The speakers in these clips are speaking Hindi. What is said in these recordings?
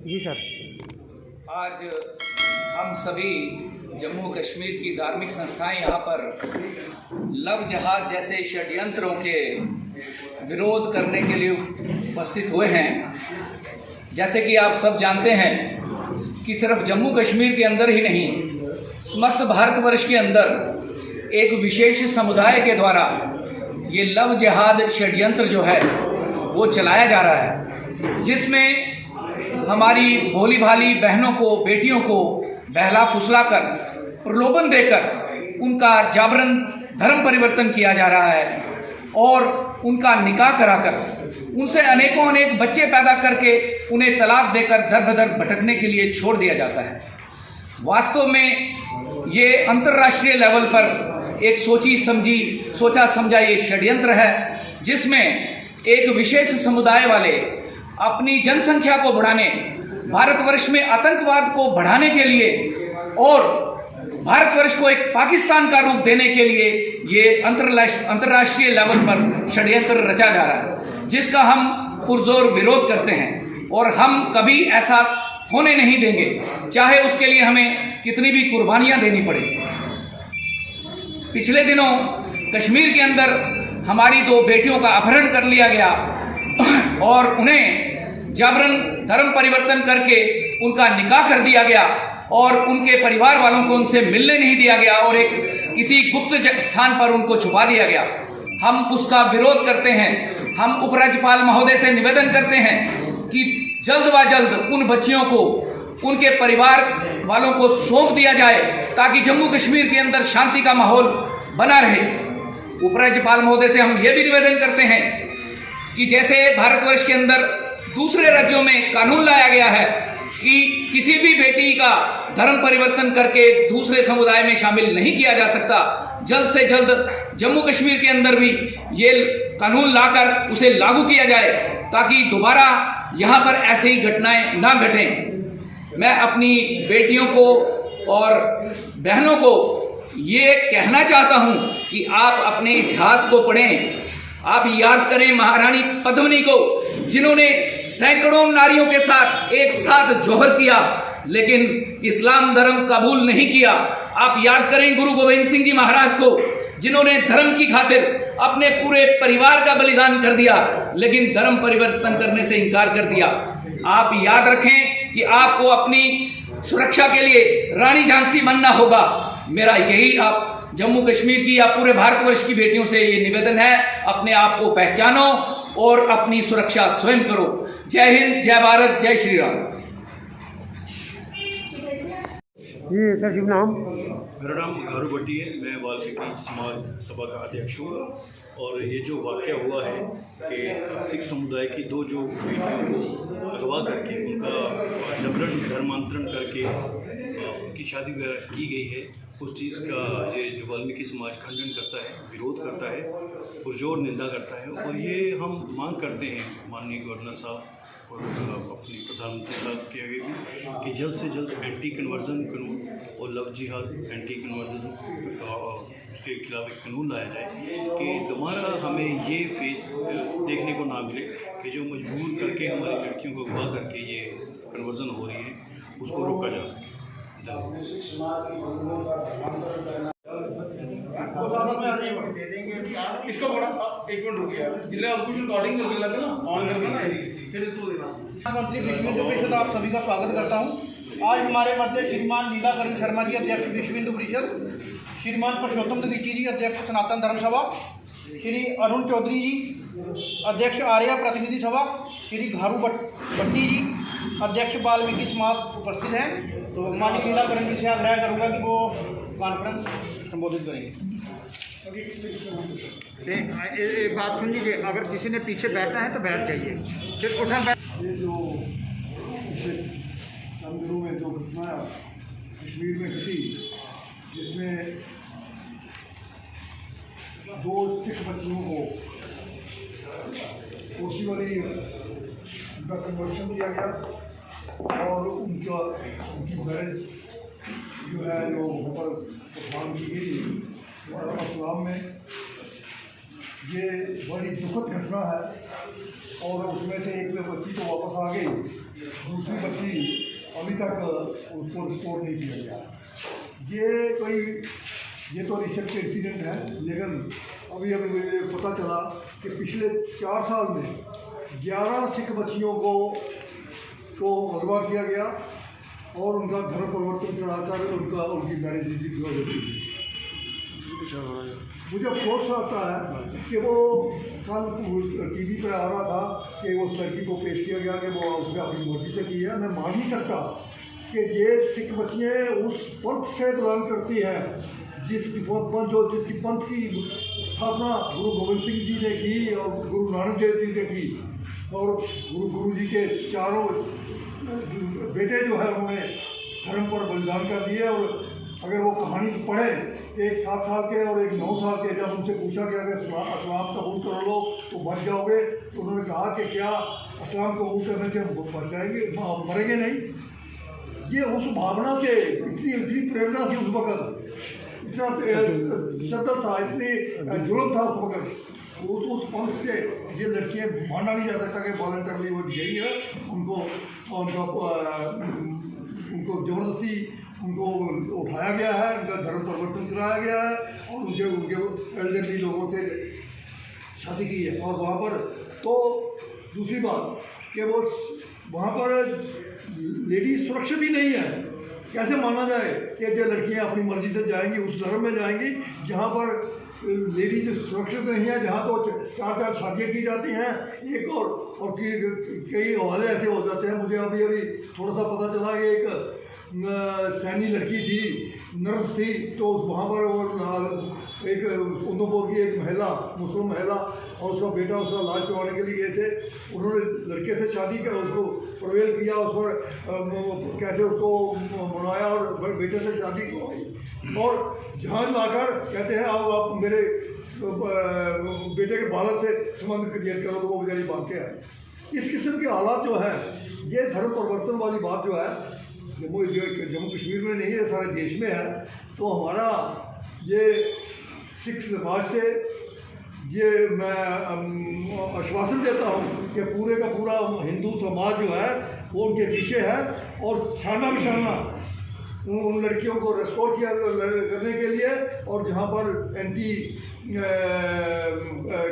जी सर। आज हम सभी जम्मू कश्मीर की धार्मिक संस्थाएं यहाँ पर लव जहाज जैसे षड्यंत्रों के विरोध करने के लिए उपस्थित हुए हैं। जैसे कि आप सब जानते हैं कि सिर्फ जम्मू कश्मीर के अंदर ही नहीं, समस्त भारतवर्ष के अंदर एक विशेष समुदाय के द्वारा ये लव जहाज षड्यंत्र जो है वो चलाया जा रहा है, जिसमें हमारी भोली भाली बहनों को, बेटियों को बहला फुसलाकर, प्रलोभन देकर उनका जाबरन धर्म परिवर्तन किया जा रहा है और उनका निकाह कराकर उनसे अनेक बच्चे पैदा करके उन्हें तलाक देकर दर बदर भटकने के लिए छोड़ दिया जाता है। वास्तव में ये अंतर्राष्ट्रीय लेवल पर एक सोचा समझा ये षड्यंत्र है, जिसमें एक विशेष समुदाय वाले अपनी जनसंख्या को बढ़ाने, भारतवर्ष में आतंकवाद को बढ़ाने के लिए और भारतवर्ष को एक पाकिस्तान का रूप देने के लिए ये अंतर्राष्ट्रीय लेवल पर षड्यंत्र रचा जा रहा है, जिसका हम पुरजोर विरोध करते हैं और हम कभी ऐसा होने नहीं देंगे, चाहे उसके लिए हमें कितनी भी कुर्बानियां देनी पड़े। पिछले दिनों कश्मीर के अंदर हमारी 2 बेटियों का अपहरण कर लिया गया और उन्हें जाबरन धर्म परिवर्तन करके उनका निकाह कर दिया गया और उनके परिवार वालों को उनसे मिलने नहीं दिया गया और एक किसी गुप्त स्थान पर उनको छुपा दिया गया। हम उसका विरोध करते हैं। हम उपराज्यपाल महोदय से निवेदन करते हैं कि जल्द व जल्द उन बच्चियों को उनके परिवार वालों को सौंप दिया जाए, ताकि जम्मू कश्मीर के अंदर शांति का माहौल बना रहे। उपराज्यपाल महोदय से हम ये भी निवेदन करते हैं कि जैसे भारतवर्ष के अंदर दूसरे राज्यों में कानून लाया गया है कि किसी भी बेटी का धर्म परिवर्तन करके दूसरे समुदाय में शामिल नहीं किया जा सकता, जल्द से जल्द जम्मू कश्मीर के अंदर भी ये कानून लाकर उसे लागू किया जाए, ताकि दोबारा यहाँ पर ऐसे ही घटनाएं ना घटें। मैं अपनी बेटियों को और बहनों को ये कहना चाहता हूँ कि आप अपने इतिहास को पढ़ें। आप याद करें महारानी पद्मिनी को, जिन्होंने सैकड़ों नारियों के साथ एक साथ जौहर किया, लेकिन इस्लाम धर्म कबूल नहीं किया। आप याद करें गुरु गोविंद सिंह जी महाराज को, जिन्होंने धर्म की खातिर अपने पूरे परिवार का बलिदान कर दिया, लेकिन धर्म परिवर्तन करने से इनकार कर दिया। आप याद रखें कि आपको अपनी सुरक्षा के लिए रानी झांसी बनना होगा। मेरा यही आप जम्मू कश्मीर की या पूरे भारतवर्ष की बेटियों से ये निवेदन है, अपने आप को पहचानो और अपनी सुरक्षा स्वयं करो। जय हिंद, जय भारत, जय श्री राम। जी सर, शुभ नाम? मेरा नाम घारू भट्टी है। मैं वाल्मीकि समाज सभा का अध्यक्ष हूँ। और ये जो वाक़या हुआ है कि सिख समुदाय की 2 जो बेटियों को अगवा करके उनका जबरन धर्मांतरण करके उनकी शादी वगैरह की गई है, उस चीज़ का ये जो वाल्मीकि समाज खंडन करता है, विरोध करता है, पुरजोर निंदा करता है। और ये हम मांग करते हैं माननीय गवर्नर साहब और अपने प्रधानमंत्री साहब के आगे भी कि जल्द से जल्द एंटी कन्वर्जन कानून और लव जिहाद एंटी कन्वर्जन उसके खिलाफ एक कानून लाया जाए कि दोबारा हमें ये फेस देखने को ना मिले कि जो मजबूर करके हमारी लड़कियों को अगवा करके ये कन्वर्जन हो रही है, उसको रोका जा सके। इसको बड़ा 1 मिनट रुक गया, जिले कुछ रिकॉर्डिंग करने लगे ना, ऑन करना ना फिर इसको देना। मंत्री विश्व हिंदू परिषद आप सभी का स्वागत करता हूं। आज हमारे मध्य श्रीमान लीलाकरण शर्मा जी, अध्यक्ष विश्व हिंदू परिषद, श्रीमान पुरुषोत्तम द्विवेदी जी, अध्यक्ष सनातन धर्म सभा, श्री अरुण चौधरी जी, अध्यक्ष आर्या प्रतिनिधि सभा, श्री घारू भट्टी जी, अध्यक्ष वाल्मीकि समाज उपस्थित हैं। तो माननीय लीलाकरण जी से आग्रह करूँगा कि वो कॉन्फ्रेंस संबोधित करेंगे। एक बात सुन लीजिए, अगर किसी ने पीछे बैठना है तो बैठ जाइए, फिर उठा ये जो चंद दिनों में जो घटना कश्मीर में घटी, जिसमें 2 सिख बच्चियों को फोर्सिबली उनका कन्वर्शन किया गया और उनकी मैरिज जो है जो ऊपर परफॉर्म की गई और इस्लाम में, ये बड़ी दुखद घटना है। और उसमें से एक बच्ची तो वापस आ गई, दूसरी बच्ची अभी तक उसको रिस्टोर नहीं किया गया। ये तो रिसेंट के इंसिडेंट है, लेकिन अभी मुझे पता चला कि पिछले 4 साल में 11 सिख बच्चियों को अगवा किया गया और उनका धर्म परिवर्तन कराकर उनकी मैरिज की होती है। मुझे अफसोस आता है कि वो कल टीवी पर आ रहा था कि उस लड़की को पेश किया गया कि वो उसने अपनी मर्जी से की है। मैं मान नहीं सकता कि ये सिख बच्चियाँ उस पंथ से बिलोंग करती हैं जिसकी पंथ की स्थापना गुरु गोविंद सिंह जी ने की और गुरु नानक देव जी ने की, और गुरु जी के चारों बेटे जो है उन्होंने धर्म पर बलिदान कर दिए। और अगर वो कहानी पढ़े, एक 7 साल के और एक 9 साल के, जब उनसे पूछा गया कि इस्लाम कबूल कर लो तो बच जाओगे, तो उन्होंने कहा कि क्या इस्लाम कबूल करने से बच जाएंगे, मरेंगे नहीं। ये उस भावना से इतनी प्रेरणा थी उस वक्त, इतना शद्दत था, इतनी जुल्म था उस वक्त, उस पंथ से ये लड़कियाँ माना नहीं जा सकता कि वॉलंटरली वो गई है। उनको ज़बरदस्ती उनको उठाया गया है, उनका धर्म परिवर्तन कराया गया है और उनके एल्डरली लोगों से शादी की है। और वहाँ पर तो दूसरी बात कि वो वहाँ पर लेडीज सुरक्षित ही नहीं है। कैसे माना जाए कि जो लड़कियाँ अपनी मर्जी से जाएंगी, उस धर्म में जाएंगी जहाँ पर लेडीज सुरक्षित नहीं है, जहाँ तो 4 शादियाँ की जाती हैं एक और कई हवाले ऐसे हो जाते हैं। मुझे अभी थोड़ा सा पता चला कि एक सैनी लड़की थी, नर्स थी, तो वहाँ पर वो एक उधमपुर की एक महिला, मुस्लिम महिला और उसका बेटा उसका इलाज करवाने के लिए गए थे। उन्होंने लड़के से शादी कर उसको प्रवेल किया, उस पर कैसे उसको मनाया और बेटे से शादी करवाई और जहाज लाकर कहते हैं आप मेरे बेटे के बालक से संबंध क्रिएट करो, तो वो बेचारी भाग के आए। इस किस्म के हालात जो हैं, ये धर्म परिवर्तन वाली बात जो है जम्मू कश्मीर में नहीं है, सारे देश में है। तो हमारा ये सिख समाज से ये मैं आश्वासन देता हूँ कि पूरे का पूरा हिंदू समाज जो है वो उनके पीछे है और शाना बिशाना उन लड़कियों को रेस्टोर किया करने के लिए, और जहाँ पर एंटी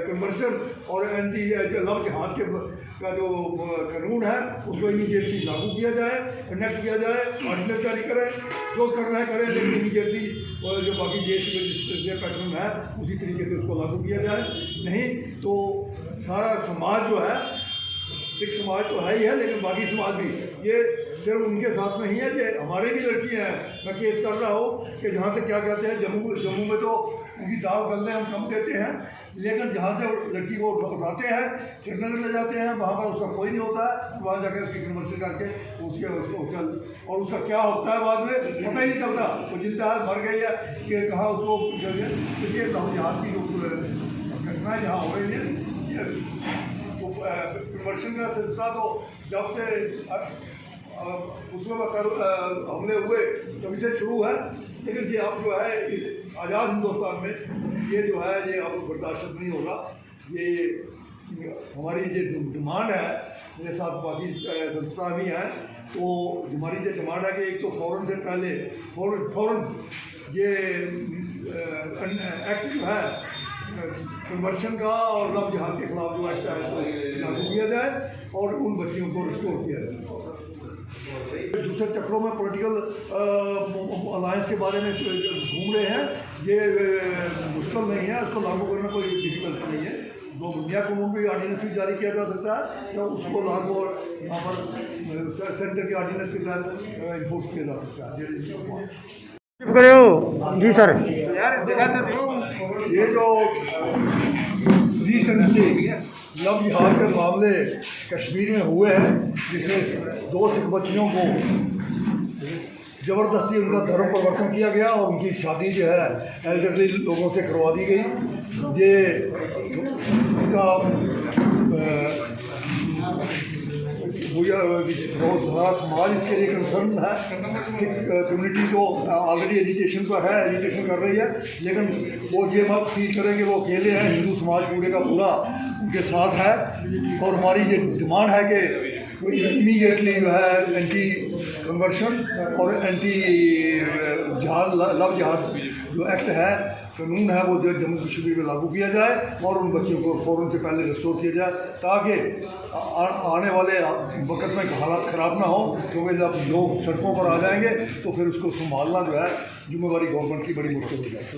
कन्वर्शन और एंटी लव जिहाद का जो कानून है उसको इमीडिएटली लागू किया जाए, इनेक्ट किया जाए, ऑर्डिनेंस जारी करें, जो करना है करें, लेकिन इमीडिएटली जो बाकी देश में जिस पैटर्न है उसी तरीके से उसको लागू किया जाए। नहीं तो सारा समाज जो है, सिख समाज तो है ही है, लेकिन बाकी समाज भी, ये सिर्फ उनके साथ नहीं है, ये हमारे भी लड़कियाँ हैं। मैं केस कर रहा हूँ कि जहाँ से क्या कहते हैं जम्मू में तो उनकी दाल गलने हम कम देते हैं, लेकिन जहाँ से लड़की को उठाते हैं श्रीनगर ले जाते हैं, वहाँ पर उसका कोई नहीं होता है, वहाँ जाकर उसकी कन्वर्सन करके उसका क्या होता है बाद में पता ही नहीं चलता। वो जिंदा है, मर गई है कि कहाँ उसको देखिए लहू की जो घटनाएँ जहाँ हो रही हैं, ये तो कन्वर्सन का सिलसिला तो जब से उसमें हमले हुए तभी से शुरू है, लेकिन ये अब जो है इस आज़ाद हिंदुस्तान में ये जो है ये अब बर्दाश्त नहीं होगा। ये हमारी जो डिमांड है, मेरे साथ बाकी संस्था भी हैं, तो हमारी जो डिमांड है कि एक तो फ़ौरन से पहले फ़ौरन ये एक्ट जो है कन्वर्शन का और लव जिहाद के खिलाफ जो एक्ट है तो लागू किया जाए और उन बच्चियों को रिस्टोर किया जाए। दूसरे चक्रों में पॉलिटिकल अलायंस के बारे में घूम रहे हैं, ये मुश्किल नहीं है, उसको लागू करना कोई डिफिकल्टी नहीं है। वो नया कानून भी ऑर्डिनेंस भी जारी किया जा सकता है, तो उसको लागू यहाँ पर सेंटर के ऑर्डिनेंस के तहत इन्फोर्स किया जा सकता है। जी सर, ये जो रिसेंटली लव जिहाद के मामले कश्मीर में हुए हैं, जिसमें 2 सिख बच्चियों को ज़बरदस्ती उनका धर्म परिवर्तन किया गया और उनकी शादी जो है एल्डरली लोगों से करवा दी गई, ये इसका बहुत सारा समाज इसके लिए कंसर्न है। सिख कम्युनिटी तो ऑलरेडी एजुकेशन पर है, एजुकेशन कर रही है, लेकिन वो ये मत फील करें कि वो अकेले हैं, हिंदू समाज पूरे का पूरा उनके साथ है। और हमारी ये डिमांड है कि इमीडिएटली जो है एंटी कन्वर्शन और एंटी जहाद लव जहाद जो एक्ट है, कानून है, वो जो जम्मू कश्मीर में लागू किया जाए और उन बच्चों को फ़ौरन से पहले रिस्टोर किया जाए, ताकि आने वाले वक्त में हालात ख़राब ना हो। क्योंकि जब लोग सड़कों पर आ जाएंगे तो फिर उसको संभालना जो है जिम्मेवारी गवर्नमेंट की बड़ी मुश्किल हो जाएगी।